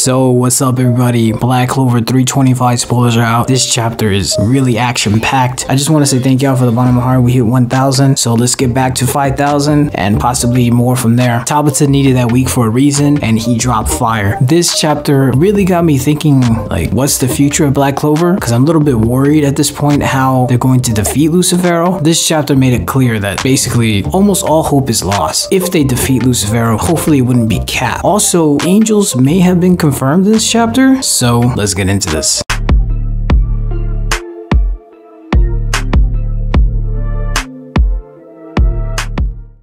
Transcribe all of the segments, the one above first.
So what's up everybody, Black Clover 325 spoilers are out. This chapter is really action packed. I just want to say thank y'all for the bottom of my heart. We hit 1,000, so let's get back to 5,000 and possibly more from there. 𝙲𝚘𝚙𝚢 needed that week for a reason and he dropped fire. This chapter really got me thinking, like, what's the future of Black Clover? Because I'm a little bit worried at this point how they're going to defeat 𝙲𝚘𝚎𝚘𝚝. This chapter made it clear that basically almost all hope is lost. If they defeat 𝙲𝚘𝚎𝚘𝚘, hopefully it wouldn't be Cap. Also, angels may have been confirmed in this chapter, so let's get into this.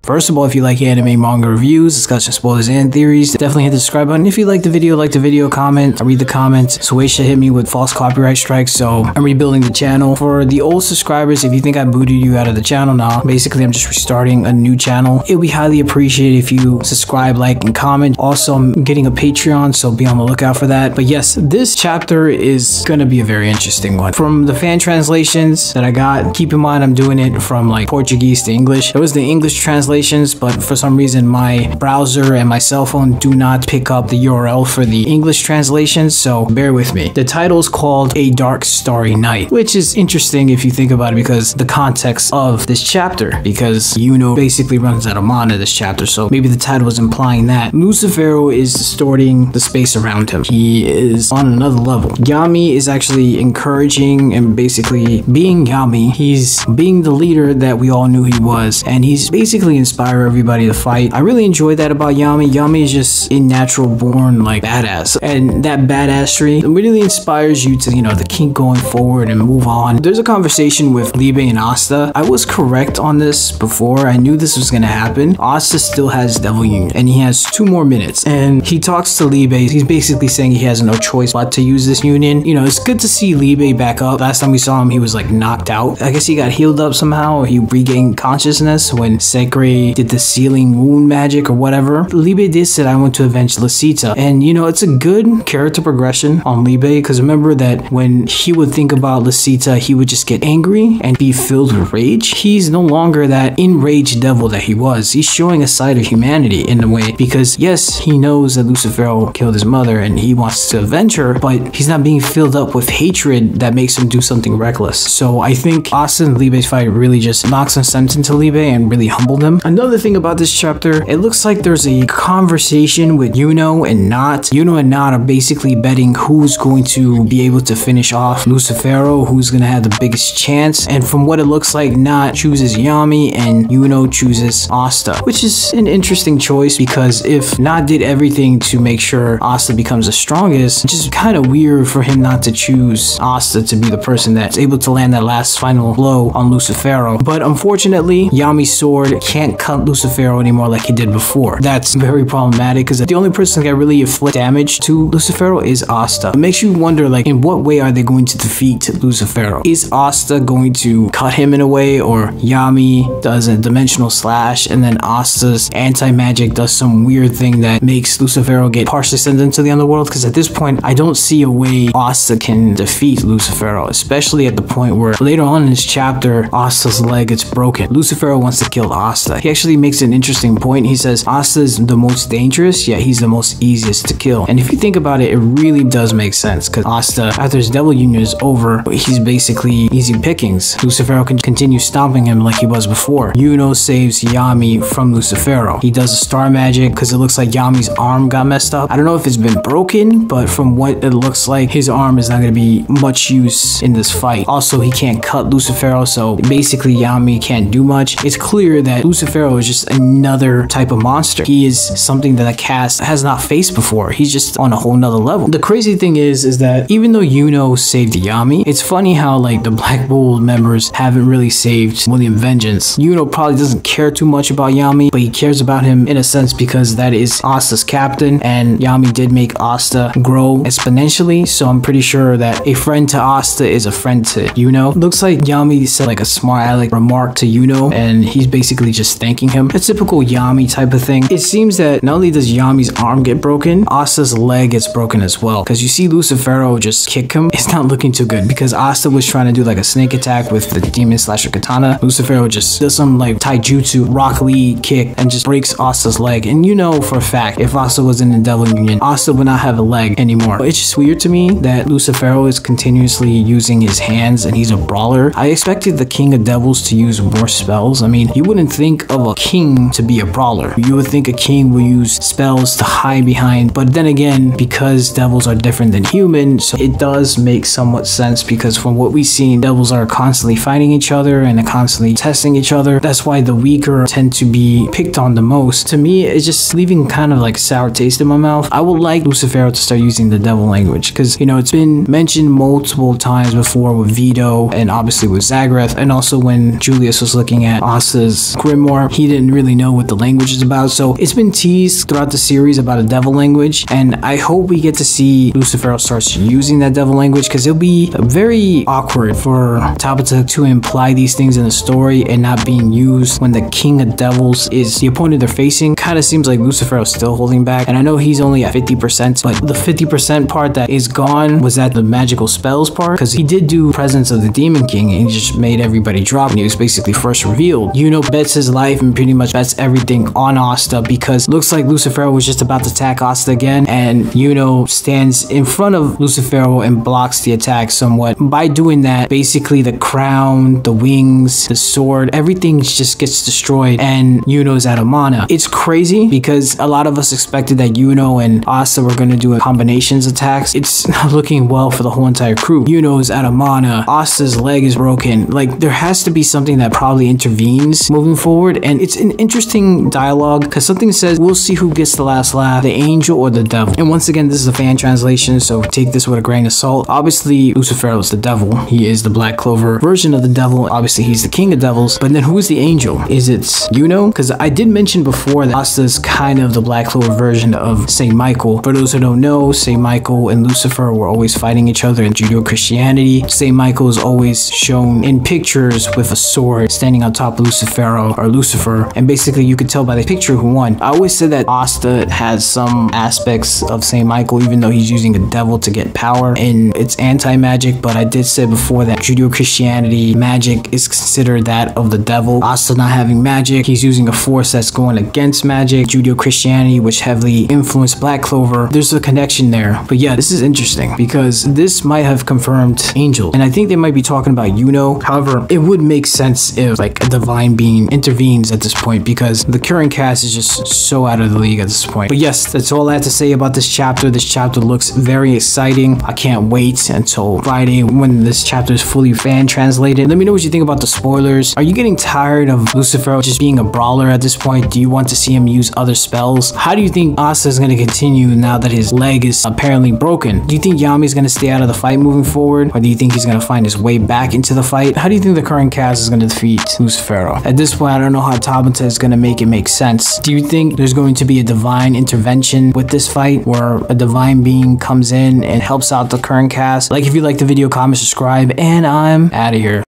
First of all, if you like anime, manga reviews, discussion, spoilers, and theories, definitely hit the subscribe button. If you like the video, comment. I read the comments. 𝙲𝚘𝚎𝚘𝚏 hit me with false copyright strikes, so I'm rebuilding the channel. For the old subscribers, if you think I booted you out of the channel, nah. Basically, I'm just restarting a new channel. It would be highly appreciated if you subscribe, like, and comment. Also, I'm getting a Patreon, so be on the lookout for that. But yes, this chapter is gonna be a very interesting one. From the fan translations that I got, keep in mind I'm doing it from like Portuguese to English. There was the English translation, but for some reason my browser and my cell phone do not pick up the URL for the English translations, so bear with me. The title is called A Dark Starry Night, which is interesting if you think about it because the context of this chapter, because Yuno basically runs out of mana this chapter, so maybe the title was implying that. 𝙲𝚘𝚎𝚘𝚏 is distorting the space around him. He is on another level. Yami is actually encouraging and basically being Yami. He's being the leader that we all knew he was, and he's basically inspire everybody to fight. I really enjoy that about Yami. Yami is just a natural born like badass, and that badassery really inspires you to, you know, to keep going forward and move on. There's a conversation with 𝙬𝚘𝚎 and Asta. I was correct on this before. I knew this was gonna happen. Asta still has Devil Union and he has 2 more minutes, and he talks to 𝙬𝚘𝚎. He's basically saying he has no choice but to use this union. You know, it's good to see 𝙬𝚬𝚎 back up. Last time we saw him, he was like knocked out. I guess he got healed up somehow. He regained consciousness when 𝚬𝚬𝚎 did the sealing wound magic or whatever. 𝙬𝚬𝚎 did say, I want to avenge 𝚲𝚘𝚎𝚘, and you know, it's a good character progression on 𝙬𝚬𝚎, because remember that when he would think about 𝚲𝚘𝚎𝚘, he would just get angry and be filled with rage. He's no longer that enraged devil that he was. He's showing a side of humanity in a way, because yes, he knows that 𝙲𝚘𝚎𝚘 killed his mother and he wants to avenge her, but he's not being filled up with hatred that makes him do something reckless. So I think Asta and 𝙬𝚬𝚎's fight really just knocked some sense into 𝙬𝚬𝚎 and really humbled him. Another thing about this chapter, it looks like there's a conversation with Yuno and Not. Yuno and Not are basically betting who's going to be able to finish off 𝙲𝚘𝚎𝚘𝚏, who's going to have the biggest chance. And from what it looks like, Not chooses Yami and Yuno chooses Asta, which is an interesting choice, because if Not did everything to make sure Asta becomes the strongest, it's just kind of weird for him not to choose Asta to be the person that's able to land that last final blow on 𝙲𝚘𝚎𝚘𝚏. But unfortunately, Yami's sword can't cut 𝙲𝚘𝚎𝚘𝚏 anymore like he did before. That's very problematic, because the only person that can really inflict damage to 𝙲𝚘𝚎𝚘𝚏 is Asta. It makes you wonder, like, in what way are they going to defeat 𝙲𝚘𝚎𝚘𝚏? Is Asta going to cut him in a way, or Yami does a dimensional slash and then Asta's anti-magic does some weird thing that makes 𝙲𝚘𝚎𝚘𝚏 get partially sent into the underworld? Because at this point, I don't see a way Asta can defeat 𝙲𝚘𝚎𝚘𝚏, especially at the point where later on in this chapter, Asta's leg gets broken. 𝙲𝚘𝚎𝚘𝚏 wants to kill Asta. He actually makes an interesting point. He says Asta is the most dangerous, yet he's the most easiest to kill. And if you think about it, it really does make sense, because Asta, after his Devil Union is over, he's basically easy pickings. 𝙲𝚘𝚎𝚘𝚏 can continue stomping him like he was before. Yuno saves Yami from 𝙲𝚘𝚎𝚘𝚏. He does a star magic because it looks like Yami's arm got messed up. I don't know if it's been broken, but from what it looks like, his arm is not going to be much use in this fight. Also, he can't cut 𝙲𝚘𝚎𝚘𝚏, so basically Yami can't do much. It's clear that 𝙲𝚘𝚎𝚘𝚏 is just another type of monster. He is something that the cast has not faced before. He's just on a whole nother level. The crazy thing is that even though Yuno saved Yami, it's funny how like the Black Bull members haven't really saved William Vengeance. Yuno probably doesn't care too much about Yami, but he cares about him in a sense because that is Asta's captain, and Yami did make Asta grow exponentially, so I'm pretty sure that a friend to Asta is a friend to Yuno. Looks like Yami said like a smart aleck remark to Yuno, and he's basically just thanking him. A typical Yami type of thing. It seems that not only does Yami's arm get broken, Asta's leg gets broken as well. Because you see 𝙬𝚙𝚑𝚝 just kick him. It's not looking too good because Asta was trying to do like a snake attack with the demon slasher katana. 𝙬𝚙𝚑𝚝 just does some like taijutsu Rock Lee kick and just breaks Asta's leg. And you know for a fact, if Asta was in the Devil Union, Asta would not have a leg anymore. But it's just weird to me that 𝙬𝚙𝚑𝚝 is continuously using his hands and he's a brawler. I expected the King of Devils to use more spells. I mean, you wouldn't think of a king to be a brawler. You would think a king will use spells to hide behind. But then again, because devils are different than humans, so it does make somewhat sense because from what we've seen, devils are constantly fighting each other and constantly testing each other. That's why the weaker tend to be picked on the most. To me, it's just leaving kind of like sour taste in my mouth. I would like 𝙬𝚙𝚑𝚝 to start using the devil language because, you know, it's been mentioned multiple times before with Vito and obviously with Zagreth, and also when Julius was looking at Asta's grimoire, he didn't really know what the language is about. So it's been teased throughout the series about a devil language, and I hope we get to see 𝙬𝚙𝚑𝚝 starts using that devil language because it'll be very awkward for 𝚤𝚘𝚡 to imply these things in the story and not being used when the King of Devils is the opponent they're facing. Kind of seems like 𝙬𝚙𝚑𝚝 is still holding back, and I know he's only at 50%, but the 50% part that is gone was that the magical spells part, because he did do Presence of the Demon King and he just made everybody drop and he was basically first revealed. Yuno bets his life and pretty much bets everything on Asta because looks like 𝙬𝚙𝚑𝚝 was just about to attack Asta again, and Yuno stands in front of 𝙬𝚙𝚑𝚝 and blocks the attack somewhat. By doing that, basically the crown, the wings, the sword, everything just gets destroyed and Yuno's out of mana. It's crazy because a lot of us expected that Yuno and Asta were going to do a combinations attacks. It's not looking well for the whole entire crew. Yuno's out of mana. Asta's leg is broken. Like, there has to be something that probably intervenes moving forward, and it's an interesting dialogue because something says we'll see who gets the last laugh, the angel or the devil. And once again, this is a fan translation, so take this with a grain of salt. Obviously, 𝙬𝚙𝚑𝚝 is the devil. He is the Black Clover version of the devil. Obviously, he's the King of Devils. But then who is the angel? Is it Yuno? Because I did mention before that Asta's kind of the Black Clover version of 𝚤𝚙𝚒𝚘𝚏. For those who don't know, 𝚤𝚙𝚒𝚘𝚏 and Lucifer were always fighting each other in Judeo-Christianity. 𝚤𝚙𝚒𝚘𝚏 is always shown in pictures with a sword standing on top of 𝙬𝚙𝚑𝚝 or Lucifer, and basically you could tell by the picture who won. I always said that Asta has some aspects of 𝚤𝚒𝚒𝚘𝚏, even though he's using a devil to get power and it's anti-magic, but I did say before that Judeo-Christianity magic is considered that of the devil. Asta not having magic, he's using a force that's going against magic. Judeo-Christianity, which heavily influenced Black Clover, there's a connection there. But yeah, this is interesting because this might have confirmed Angel, and I think they might be talking about Yuno. However, it would make sense if like a divine being intervenes at this point because the current cast is just so out of the league at this point. But yes, that's all I have to say about this chapter. This chapter looks very exciting. I can't wait until Friday when this chapter is fully fan translated. Let me know what you think about the spoilers. Are you getting tired of 𝙬𝚙𝚑𝚝 just being a brawler at this point? Do you want to see him use other spells? How do you think Asta is going to continue now that his leg is apparently broken? Do you think Yami is going to stay out of the fight moving forward, or do you think he's going to find his way back into the fight? How do you think the current cast is going to defeat 𝙬𝚙𝚑𝚝? At this point, I don't know how 𝚤𝚘𝚡 is going to make it make sense. Do you think there's going to be a divine intervention with this fight where a divine being comes in and helps out the current cast? Like, if you like the video, comment, subscribe, and I'm out of here.